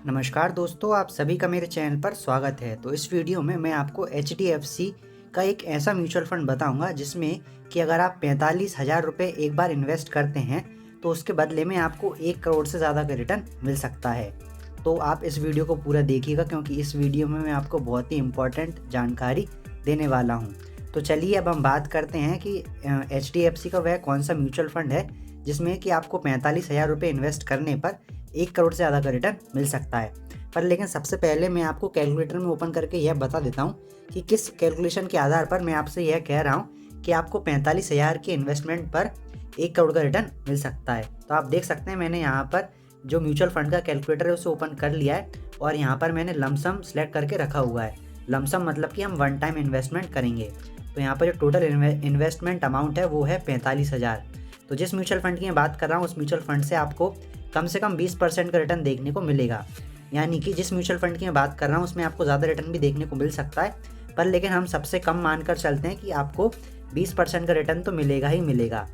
नमस्कार दोस्तों, आप सभी का मेरे चैनल पर स्वागत है। तो इस वीडियो में मैं आपको HDFC का एक ऐसा म्यूचुअल फंड बताऊंगा जिसमें कि अगर आप 45,000 रुपये एक बार इन्वेस्ट करते हैं तो उसके बदले में आपको 1 करोड़ से ज़्यादा का रिटर्न मिल सकता है। तो आप इस वीडियो को पूरा देखिएगा क्योंकि इस वीडियो में मैं आपको बहुत ही इम्पोर्टेंट जानकारी देने वाला हूँ। तो चलिए अब हम बात करते हैं कि HDFC का वह कौन सा म्यूचुअल फंड है जिसमें कि आपको 45,000 रुपये इन्वेस्ट करने पर 1 करोड़ से ज़्यादा का रिटर्न मिल सकता है। पर लेकिन सबसे पहले मैं आपको कैलकुलेटर में ओपन करके यह बता देता हूँ कि किस कैलकुलेशन के आधार पर मैं आपसे यह कह रहा हूँ कि आपको 45,000 के इन्वेस्टमेंट पर 1 करोड़ का रिटर्न मिल सकता है। तो आप देख सकते हैं मैंने यहाँ पर जो म्यूचुअल फंड का कैलकुलेटर है उसे ओपन कर लिया है और यहाँ पर मैंने लमसम सेलेक्ट करके रखा हुआ है। लमसम मतलब कि हम वन टाइम इन्वेस्टमेंट करेंगे। तो यहाँ पर जो टोटल इन्वेस्टमेंट अमाउंट है वो है 45,000। तो जिस म्यूचुअल फंड की मैं बात कर रहा हूँ उस म्यूचुअल फंड से आपको कम से कम 20% का रिटर्न देखने को मिलेगा। यानी कि जिस म्यूचुअल फंड की मैं बात कर रहा हूँ उसमें आपको ज़्यादा रिटर्न भी देखने को मिल सकता है, पर लेकिन हम सबसे कम मानकर चलते हैं कि आपको 20% का रिटर्न तो मिलेगा ही मिलेगा।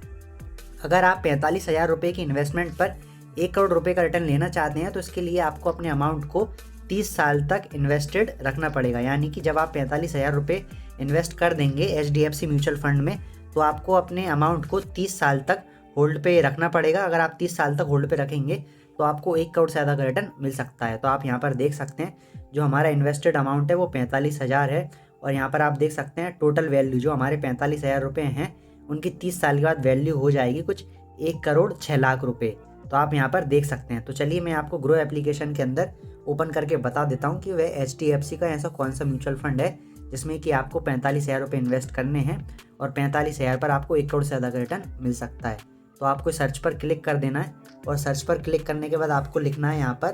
अगर आप 45,000 रुपये की इन्वेस्टमेंट पर 1 करोड़ रुपये का रिटर्न लेना चाहते हैं तो इसके लिए आपको अपने अमाउंट को 30 साल तक इन्वेस्टेड रखना पड़ेगा। यानी कि जब आप 45,000 रुपये इन्वेस्ट कर देंगे HDFC म्यूचुअल फंड में तो आपको अपने अमाउंट को 30 साल तक होल्ड पे रखना पड़ेगा। अगर आप 30 साल तक होल्ड पे रखेंगे तो आपको 1 करोड़ से ज़्यादा का रिटर्न मिल सकता है। तो आप यहाँ पर देख सकते हैं जो हमारा इन्वेस्टेड अमाउंट है वो 45,000 है और यहाँ पर आप देख सकते हैं टोटल वैल्यू जो हमारे 45,000 रुपये हैं उनकी 30 साल के बाद वैल्यू हो जाएगी कुछ 1 करोड़ 6 लाख रुपये। तो आप यहाँ पर देख सकते हैं। तो चलिए मैं आपको ग्रो एप्लीकेशन के अंदर ओपन करके बता देता हूँ कि वह HDFC का ऐसा कौन सा म्यूचुअल फंड है जिसमें कि आपको 45,000 रुपये इन्वेस्ट करने हैं और 45,000 पर आपको 1 करोड़ से ज़्यादा का रिटर्न मिल सकता है। तो आपको सर्च पर क्लिक कर देना है और सर्च पर क्लिक करने के बाद आपको लिखना है यहाँ पर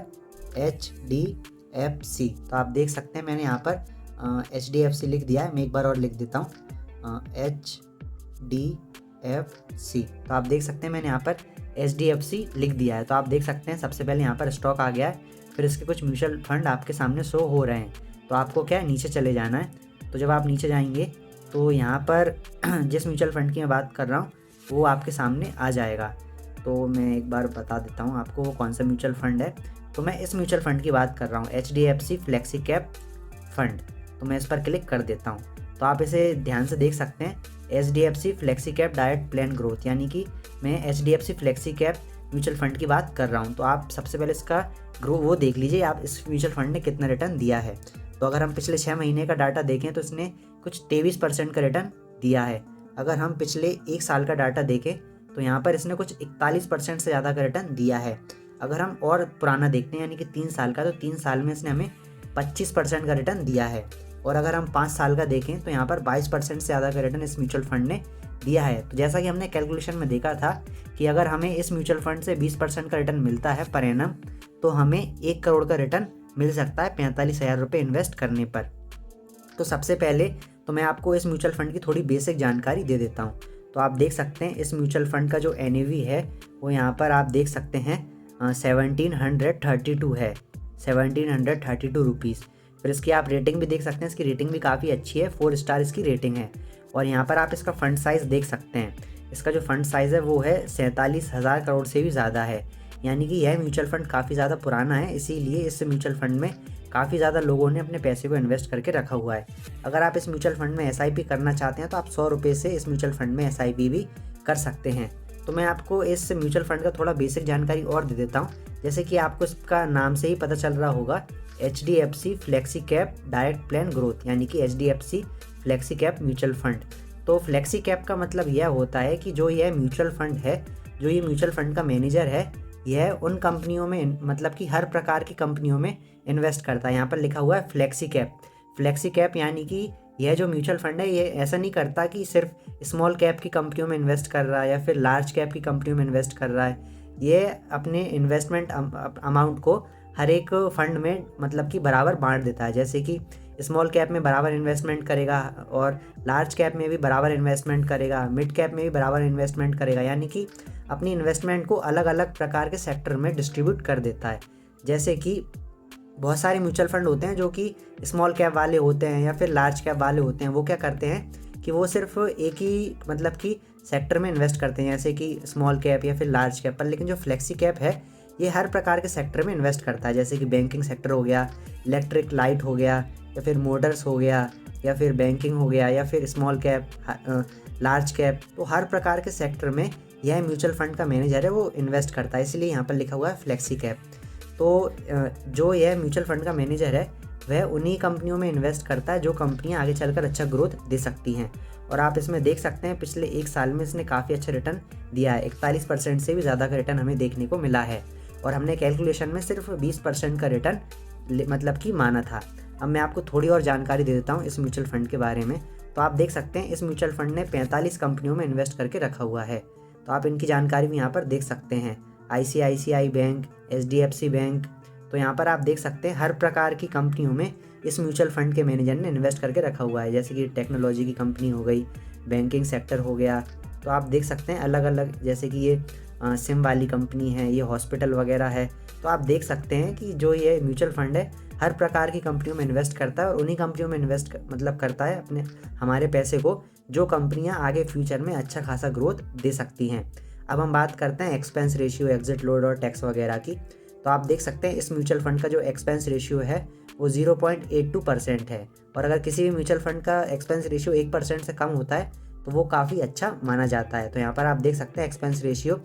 HDFC। तो आप देख सकते हैं मैंने यहाँ पर HDFC लिख दिया है। मैं एक बार और लिख देता हूँ HDFC। तो आप देख सकते हैं मैंने यहाँ पर HDFC लिख दिया है। तो आप देख सकते हैं सबसे पहले यहाँ पर स्टॉक आ गया है, फिर इसके कुछ म्यूचुअल फंड आपके सामने शो हो रहे हैं। तो आपको क्या है नीचे चले जाना है। तो जब आप नीचे जाएंगे तो यहाँ पर जिस म्यूचुअल फंड की मैं बात कर रहा हूँ वो आपके सामने आ जाएगा। तो मैं एक बार बता देता हूँ आपको वो कौन सा म्यूचुअल फंड है। तो मैं इस म्यूचुअल फंड की बात कर रहा हूँ HDFC फ्लेक्सी कैप फंड। तो मैं इस पर क्लिक कर देता हूँ। तो आप इसे ध्यान से देख सकते हैं HDFC flexi cap direct plan growth, यानी कि मैं HDFC flexi cap mutual fund की बात कर रहा हूँ। तो आप सबसे पहले इसका ग्रो वो देख लीजिए आप इस म्यूचुअल फंड ने कितना रिटर्न दिया है। तो अगर हम पिछले 6 महीने का डाटा देखें तो इसने कुछ 23% का रिटर्न दिया है। अगर हम पिछले 1 साल का डाटा देखें तो यहाँ पर इसने कुछ 41% से ज़्यादा का रिटर्न दिया है। अगर हम और पुराना देखते हैं यानी कि 3 साल का, तो 3 साल में इसने हमें 25% का रिटर्न दिया है। और अगर हम 5 साल का देखें तो यहाँ पर 22% से ज़्यादा का रिटर्न इस म्यूचुअल फंड ने दिया है। तो जैसा कि हमने कैलकुलेशन में देखा था कि अगर हमें इस म्यूचुअल फंड से 20% का रिटर्न मिलता है पर एनम तो हमें 1 करोड़ का रिटर्न मिल सकता है 45,000 रुपये इन्वेस्ट करने पर। तो सबसे पहले तो मैं आपको इस म्यूचुअल फंड की थोड़ी बेसिक जानकारी दे देता हूँ। तो आप देख सकते हैं इस म्यूचुअल फंड का जो NAV है वो यहाँ पर आप देख सकते हैं 1732 है, 1732 रुपीज़। फिर इसकी आप रेटिंग भी देख सकते हैं, इसकी रेटिंग भी काफ़ी अच्छी है, 4 स्टार इसकी रेटिंग है। और यहाँ पर आप इसका फंड साइज़ देख सकते हैं, इसका जो फंड साइज़ है वो है 47,000 करोड़ से भी ज़्यादा है। यानी कि यह म्यूचुअल फंड काफ़ी ज़्यादा पुराना है, इसीलिए इस म्यूचुअल फंड में काफ़ी ज़्यादा लोगों ने अपने पैसे को इन्वेस्ट करके रखा हुआ है। अगर आप इस म्यूचुअल फंड में SIP करना चाहते हैं तो आप 100 रुपये से इस म्यूचुअल फंड में SIP भी कर सकते हैं। तो मैं आपको इस म्यूचुअल फंड का थोड़ा बेसिक जानकारी और दे देता हूँ। जैसे कि आपको इसका नाम से ही पता चल रहा होगा HDFC flexi cap direct plan growth, यानी कि HDFC flexi cap mutual fund. तो फ्लेक्सी कैप का मतलब यह होता है कि जो यह म्यूचुअल फंड है, जो ये म्यूचुअल फंड का मैनेजर है, यह उन कंपनियों में मतलब कि हर प्रकार की कंपनियों में इन्वेस्ट करता है। यहाँ पर लिखा हुआ है फ्लेक्सी कैप। फ्लेक्सी कैप यानी कि यह जो म्यूचुअल फंड है ये ऐसा नहीं करता कि सिर्फ स्मॉल कैप की कंपनियों में इन्वेस्ट कर रहा है या फिर लार्ज कैप की कंपनियों में इन्वेस्ट कर रहा है। ये अपने इन्वेस्टमेंट अमाउंट को हर एक फंड में मतलब कि बराबर बांट देता है। जैसे कि स्मॉल कैप में बराबर इन्वेस्टमेंट करेगा और लार्ज कैप में भी बराबर इन्वेस्टमेंट करेगा, मिड कैप में भी बराबर इन्वेस्टमेंट करेगा। यानी कि अपनी इन्वेस्टमेंट को अलग अलग प्रकार के सेक्टर में डिस्ट्रीब्यूट कर देता है। जैसे कि बहुत सारे म्यूचुअल फंड होते हैं जो कि स्मॉल कैप वाले होते हैं या फिर लार्ज कैप वाले होते हैं। वो क्या करते हैं कि वो सिर्फ एक ही मतलब कि सेक्टर में इन्वेस्ट करते हैं, जैसे कि स्मॉल कैप या फिर लार्ज कैप पर। लेकिन जो फ्लेक्सी कैप है ये हर प्रकार के सेक्टर में इन्वेस्ट करता है, जैसे कि बैंकिंग सेक्टर हो गया, इलेक्ट्रिक लाइट हो गया, या फिर मोटर्स हो गया, या फिर बैंकिंग हो गया, या फिर स्मॉल कैप, लार्ज कैप। तो हर प्रकार के सेक्टर में यह म्यूचुअल फंड का मैनेजर है वो इन्वेस्ट करता है, इसलिए यहाँ पर लिखा हुआ है फ्लेक्सी कैप। तो जो यह म्यूचुअल फंड का मैनेजर है वह उन्हीं कंपनियों में इन्वेस्ट करता है जो कंपनियां आगे चलकर अच्छा ग्रोथ दे सकती हैं। और आप इसमें देख सकते हैं पिछले 1 साल में इसने काफ़ी अच्छा रिटर्न दिया है, 41% से भी ज़्यादा का रिटर्न हमें देखने को मिला है। और हमने कैलकुलेशन में सिर्फ 20% का रिटर्न मतलब कि माना था। अब मैं आपको थोड़ी और जानकारी दे देता हूँ इस म्यूचुअल फंड के बारे में। तो आप देख सकते हैं इस म्यूचुअल फंड ने 45 कंपनियों में इन्वेस्ट करके रखा हुआ है। तो आप इनकी जानकारी भी यहाँ पर देख सकते हैं, ICICI बैंक, HDFC बैंक। तो यहाँ पर आप देख सकते हैं हर प्रकार की कंपनियों में इस म्यूचुअल फंड के मैनेजर ने इन्वेस्ट करके रखा हुआ है, जैसे कि टेक्नोलॉजी की कंपनी हो गई, बैंकिंग सेक्टर हो गया। तो आप देख सकते हैं अलग अलग, जैसे कि ये सिम वाली कंपनी है, ये हॉस्पिटल वगैरह है। तो आप देख सकते हैं कि जो ये म्यूचुअल फंड है हर प्रकार की कंपनियों में इन्वेस्ट करता है और उन्हीं कंपनियों में इन्वेस्ट करता है अपने हमारे पैसे को, जो कंपनियां आगे फ्यूचर में अच्छा खासा ग्रोथ दे सकती हैं। अब हम बात करते हैं एक्सपेंस रेशियो, एग्जिट लोड और टैक्स वगैरह की। तो आप देख सकते हैं इस म्यूचुअल फंड का जो एक्सपेंस रेशियो है वो 0.82% है। और अगर किसी भी म्यूचुअल फंड का एक्सपेंस रेशियो 1% से कम होता है तो वो काफ़ी अच्छा माना जाता है। तो यहाँ पर आप देख सकते हैं एक्सपेंस रेशियो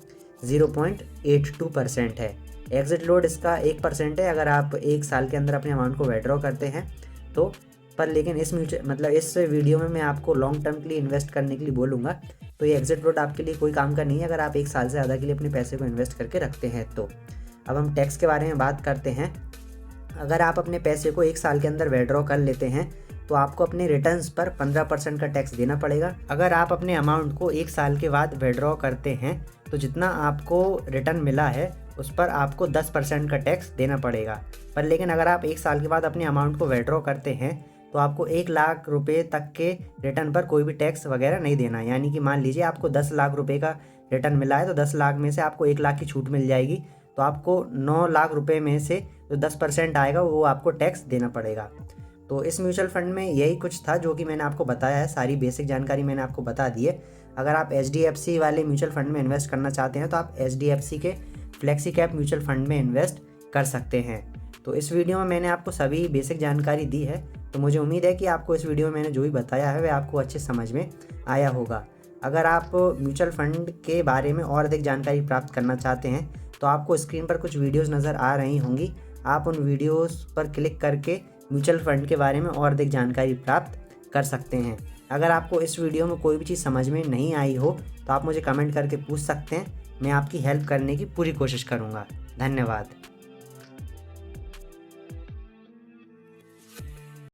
0.82% है। एग्जिट लोड इसका 1% है अगर आप 1 साल के अंदर अपने अमाउंट को विड्रॉ करते हैं तो। पर लेकिन इस इस वीडियो में मैं आपको लॉन्ग टर्म के लिए इन्वेस्ट करने के लिए बोलूँगा, तो ये एग्जिट लोड आपके लिए कोई काम का नहीं है अगर आप 1 साल से ज़्यादा के लिए अपने पैसे को इन्वेस्ट करके रखते हैं तो। अब हम टैक्स के बारे में बात करते हैं। अगर आप अपने पैसे को 1 साल के अंदर विड्रॉ कर लेते हैं तो आपको अपने रिटर्न्स पर 15% का टैक्स देना पड़ेगा। अगर आप अपने अमाउंट को 1 साल के बाद विड्रॉ करते हैं तो जितना आपको रिटर्न मिला है उस पर आपको 10% का टैक्स देना पड़ेगा। पर लेकिन अगर आप 1 साल के बाद अपने अमाउंट को विड्रॉ करते हैं तो आपको 1 लाख रुपए तक के रिटर्न पर कोई भी टैक्स वगैरह नहीं देना। यानी कि मान लीजिए आपको 10 लाख रुपए का रिटर्न मिला है तो 10 लाख में से आपको 1 लाख की छूट मिल जाएगी, तो आपको 9 लाख रुपए में से जो 10% आएगा वो आपको टैक्स देना पड़ेगा। तो इस म्यूचुअल फंड में यही कुछ था जो कि मैंने आपको बताया है, सारी बेसिक जानकारी मैंने आपको बता दी है। अगर आप HDFC वाले म्यूचुअल फंड में इन्वेस्ट करना चाहते हैं तो आप HDFC के फ्लेक्सी कैप म्यूचुअल फंड में इन्वेस्ट कर सकते हैं। तो इस वीडियो में मैंने आपको सभी बेसिक जानकारी दी है, तो मुझे उम्मीद है कि आपको इस वीडियो में मैंने जो भी बताया है वह आपको अच्छे समझ में आया होगा। अगर आप म्यूचुअल फंड के बारे में और अधिक जानकारी प्राप्त करना चाहते हैं तो आपको स्क्रीन पर कुछ वीडियोस नज़र आ रही होंगी, आप उन वीडियोस पर क्लिक करके म्यूचुअल फंड के बारे में और अधिक जानकारी प्राप्त कर सकते हैं। अगर आपको इस वीडियो में कोई भी चीज़ समझ में नहीं आई हो तो आप मुझे कमेंट करके पूछ सकते हैं, मैं आपकी हेल्प करने की पूरी कोशिश करूँगा। धन्यवाद।